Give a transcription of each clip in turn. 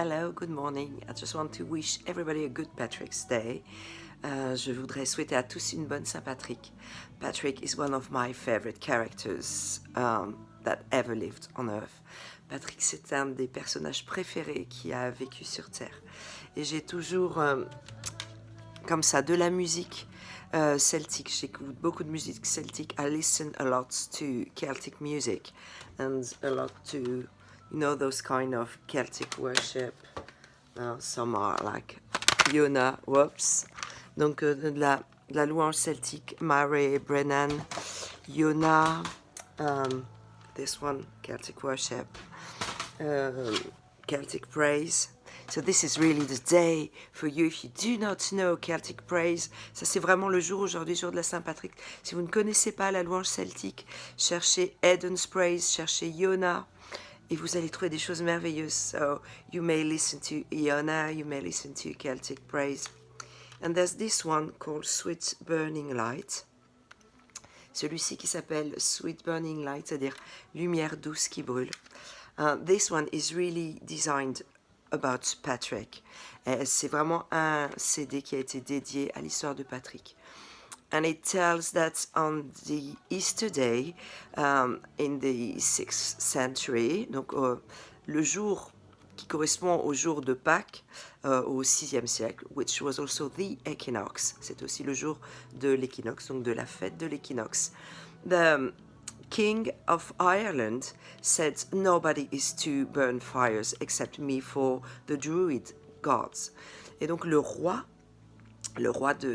Hello, good morning. I just want to wish everybody a good Patrick's Day. Je voudrais souhaiter à tous une bonne Saint-Patrick. Patrick is one of my favorite characters that ever lived on Earth. Patrick, c'est un des personnages préférés qui a vécu sur Terre. Et j'ai toujours, comme ça, de la musique celtique. J'écoute beaucoup de musique celtique. I listen a lot to Celtic music and a lot to those kind of Celtic worship. Some are like Iona, whoops. Donc de la louange celtique, Mary Brennan, Iona, this one, Celtic worship, Celtic praise. So this is really the day for you if you do not know Celtic praise. Ça c'est vraiment le jour aujourd'hui, jour de la Saint-Patrick. Si vous ne connaissez pas la louange celtique, cherchez Aidan's praise, cherchez Iona. Et vous allez trouver des choses merveilleuses. So you may listen to Iona, you may listen to Celtic praise. And there's this one called Sweet Burning Light. Celui-ci qui s'appelle Sweet Burning Light, c'est-à-dire lumière douce qui brûle. This one is really designed about Patrick. C'est vraiment un CD qui a été dédié à l'histoire de Patrick. And it tells that on the Easter Day in the 6th century, donc le jour qui correspond au jour de Pâques au 6e siècle, which was also the equinox, c'est aussi le jour de l'équinoxe, donc de la fête de l'équinoxe. The King of Ireland said nobody is to burn fires except me for the Druid gods. Et donc le roi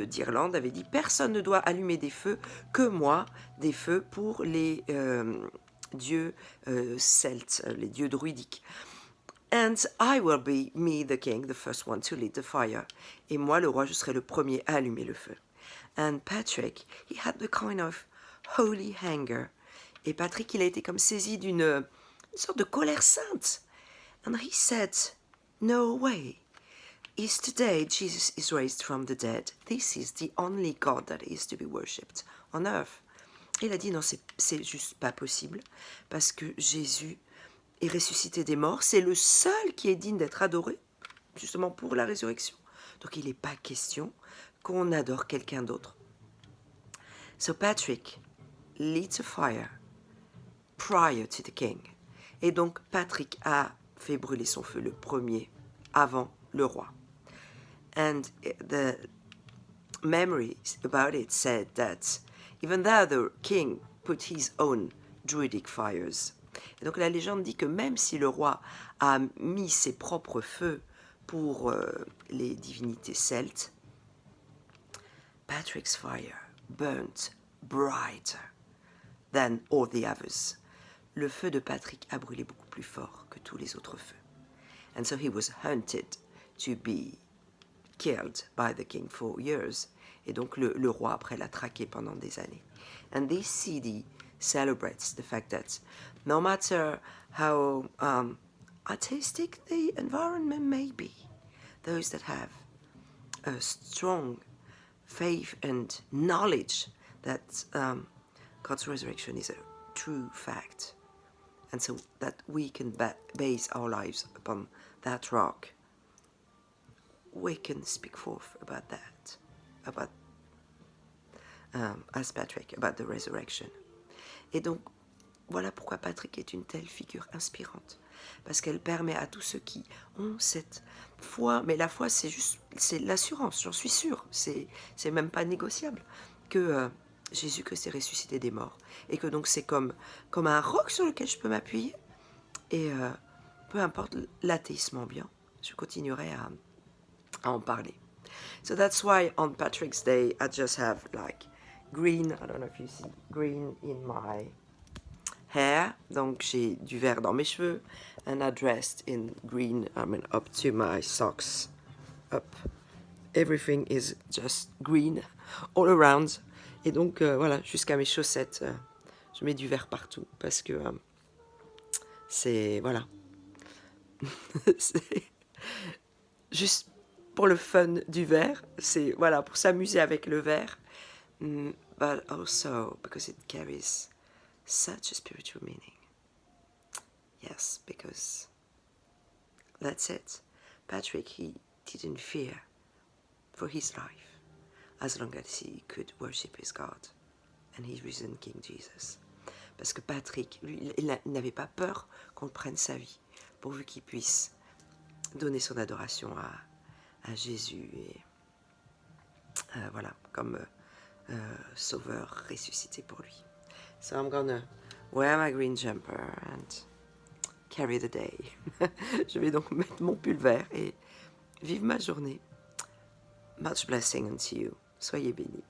d'Irlande avait dit « Personne ne doit allumer des feux que moi, des feux pour les dieux celtes, les dieux druidiques. And I will be, me the king, the first one to lead the fire. Et moi, le roi, je serai le premier à allumer le feu. And Patrick, he had the kind of holy anger. Et Patrick, il a été comme saisi d'une sorte de colère sainte. And he said, no way. Is today Jesus is raised from the dead. This is the only God that is to be worshipped on earth. Il a dit non, c'est juste pas possible parce que Jésus est ressuscité des morts. C'est le seul qui est digne d'être adoré, justement pour la résurrection. Donc il n'est pas question qu'on adore quelqu'un d'autre. So Patrick leads a fire prior to the king. Et donc Patrick a fait brûler son feu le premier avant le roi. And the memories about it said that even though the king put his own druidic fires. Et donc la légende dit que même si le roi a mis ses propres feux pour les divinités celtes, Patrick's fire burnt brighter than all the others. Le feu de Patrick a brûlé beaucoup plus fort que tous les autres feux. And so he was hunted to be killed by the king for years. Et donc le roi après l'a traqué pendant des années. And this CD celebrates the fact that no matter how artistic the environment may be, those that have a strong faith and knowledge that God's resurrection is a true fact, and so that we can base our lives upon that rock, we can speak forth about that, about as Patrick, about the resurrection. Et donc, voilà pourquoi Patrick est une telle figure inspirante, parce qu'elle permet à tous ceux qui ont cette foi, mais la foi c'est l'assurance, j'en suis sûre, c'est même pas négociable, que Jésus-Christ est ressuscité des morts, et que donc c'est comme un roc sur lequel je peux m'appuyer, et peu importe l'athéisme ambiant, je continuerai à en parler. So that's why on Patrick's Day I just have like green, I don't know if you see green in my hair, donc j'ai du vert dans mes cheveux, and I dressed in green, I mean up to my socks, up. Everything is just green all around. Et donc voilà, jusqu'à mes chaussettes, je mets du vert partout parce que c'est voilà, c'est juste pour le fun du vert, c'est voilà pour s'amuser avec le vert, but also because it carries such a spiritual meaning. Yes, because that's it. Patrick, he didn't fear for his life as long as he could worship his God and his risen King Jesus. Parce que Patrick, lui, il n'avait pas peur qu'on prenne sa vie, pourvu qu'il puisse donner son adoration à Jésus et voilà, comme sauveur ressuscité pour lui. So I'm gonna wear my green jumper and carry the day. Je vais donc mettre mon pull vert et vivre ma journée. Much blessing unto you. Soyez bénis.